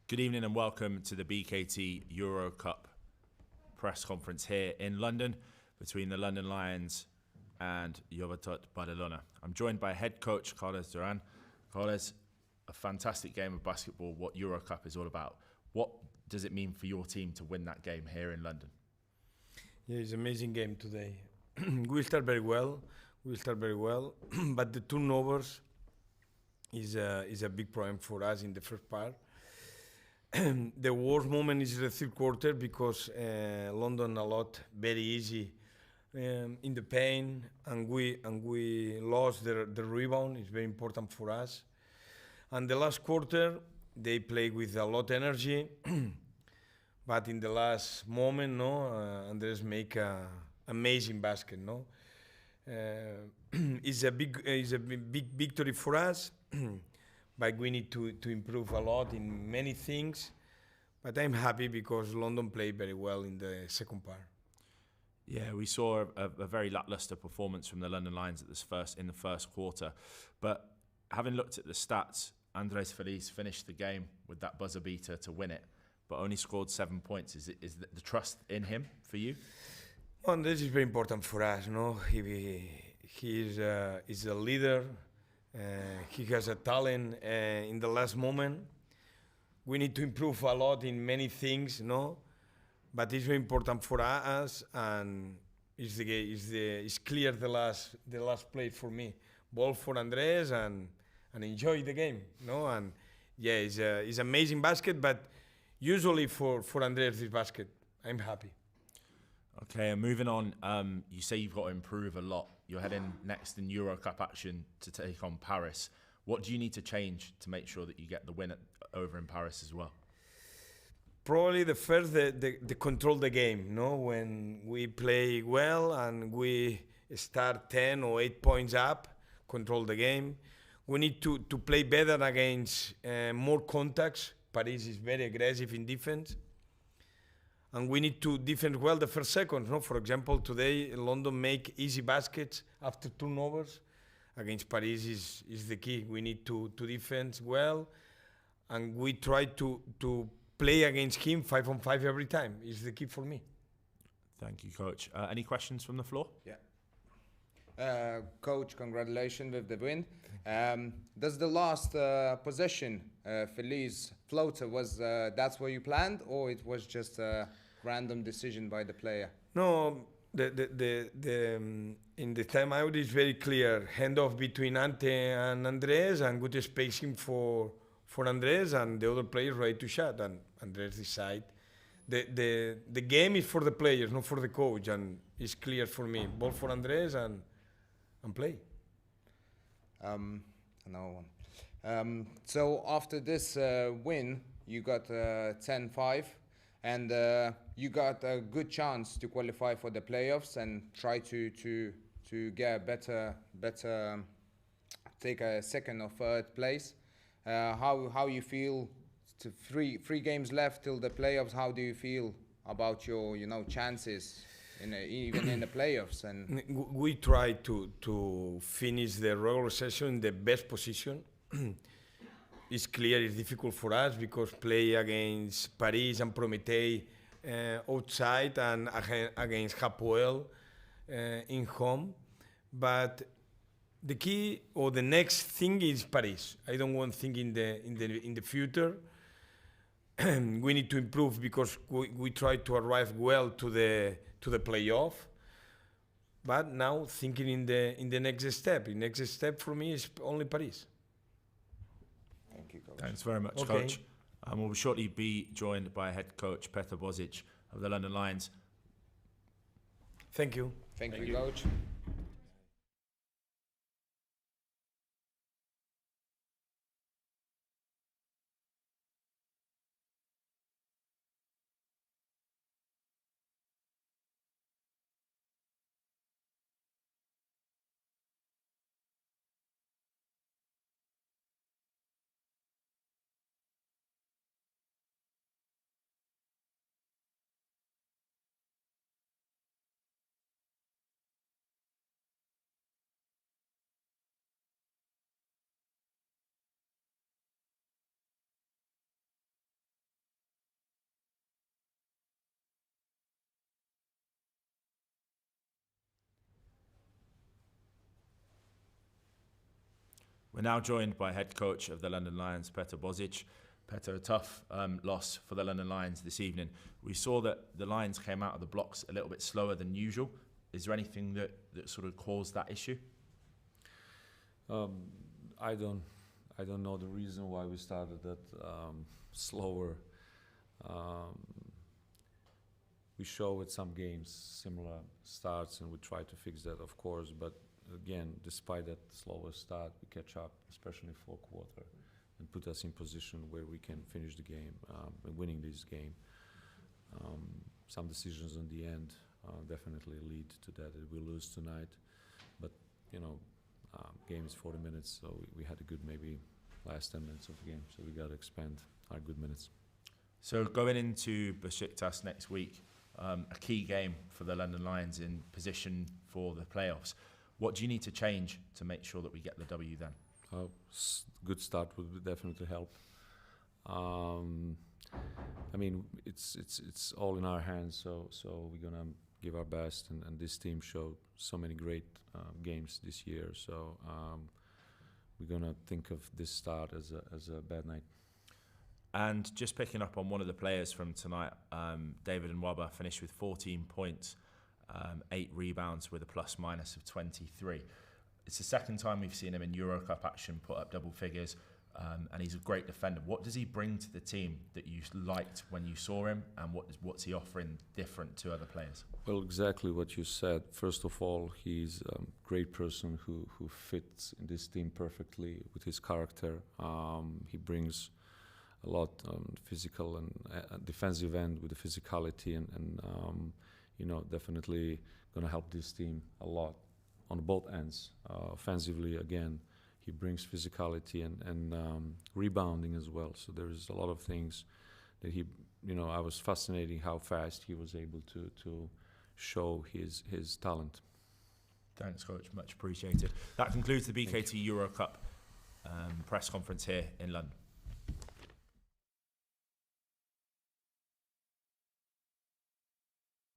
Good evening and welcome to the BKT EuroCup press conference here in London between the London Lions and Joventut Badalona. I'm joined by head coach Carles Duran. Carles, a fantastic game of basketball, what EuroCup is all about. What does it mean for your team to win that game here in London? Yeah, it's an amazing game today. We start very well, but the turnovers is a big problem for us in the first part. The worst moment is the third quarter because London a lot very easy in the paint, and we lost the rebound. It's very important for us. And the last quarter they play with a lot of energy, but in the last moment, Andres make a amazing basket. It's a big victory for us. But we need to improve a lot in many things. But I'm happy because London played very well in the second part. Yeah, we saw a very lackluster performance from the London Lions in the first quarter. But having looked at the stats, Andres Feliz finished the game with that buzzer beater to win it, but only scored 7 points. Is the trust in him for you? Well, this is very important for us. He's a leader. He has a talent in the last moment. We need to improve a lot in many things, but it's very important for us, and it's clear the last play for me. Ball for Andres and enjoy the game, and yeah, it's amazing basket, but usually for Andres this basket, I'm happy. Okay, and moving on, you say you've got to improve a lot. You're heading next in EuroCup action to take on Paris. What do you need to change to make sure that you get the win over in Paris as well? Probably the first, the control the game. When we play well and we start 10 or 8 points up, control the game. We need to play better against more contacts. Paris is very aggressive in defense. And we need to defend well the first seconds. For example, today London make easy baskets after turnovers. Against Paris is the key. We need to defend well, and we try to play against him 5-on-5 every time. Is the key for me. Thank you, Coach. Any questions from the floor? Yeah. Coach, congratulations with the win. Does the last possession, Feliz floater, was that's what you planned, or it was just a random decision by the player? No, in the timeout is very clear. Handoff between Ante and Andres, and good spacing for Andres, and the other players ready to shot, and Andres decide. The game is for the players, not for the coach, and it's clear for me. Ball for Andres and play. Another one. So after this win, you got 10-5, and you got a good chance to qualify for the playoffs and try to get a better take a second or third place. How you feel? To three games left till the playoffs. How do you feel about your chances? Even in the playoffs, and we try to finish the regular session in the best position. It's clear it's difficult for us because play against Paris and Prometei outside and against Hapoel in home. But the key or the next thing is Paris. I don't want to think in the future. We need to improve because we try to arrive well to the playoff, but now thinking in the next step. The next step for me is only Paris. Thank you, Coach. Thanks very much, Okay. Coach. We'll shortly be joined by head coach Petar Bozic of the London Lions. Thank you. Thank you, Coach. We're now joined by head coach of the London Lions, Petar Božić. Petar, a tough loss for the London Lions this evening. We saw that the Lions came out of the blocks a little bit slower than usual. Is there anything that sort of caused that issue? I don't know the reason why we started that slower. We show at some games similar starts, and we try to fix that, of course. But again, despite that slower start, we catch up, especially in fourth quarter, and put us in position where we can finish the game and winning this game. Some decisions in the end definitely lead to that we lose tonight. But game is 40 minutes, so we had a good maybe last 10 minutes of the game. So we got to expand our good minutes. So going into Besiktas next week, a key game for the London Lions in position for the playoffs. What do you need to change to make sure that we get the W then? Good start would definitely help. I mean, it's all in our hands, so we're gonna give our best, and this team showed so many great games this year. So we're gonna think of this start as a bad night. And just picking up on one of the players from tonight, David Nwaba finished with 14 points, 8 rebounds with a plus-minus of 23. It's the second time we've seen him in EuroCup action put up double figures, and he's a great defender. What does he bring to the team that you liked when you saw him, and what's he offering different to other players? Well, exactly what you said. First of all, he's a great person who fits in this team perfectly with his character. He brings a lot on physical and defensive end with the physicality, and definitely going to help this team a lot on both ends. Offensively, again, he brings physicality and rebounding as well. So there's a lot of things that he, I was fascinated how fast he was able to show his talent. Thanks, Coach. Much appreciated. That concludes the BKT EuroCup press conference here in London.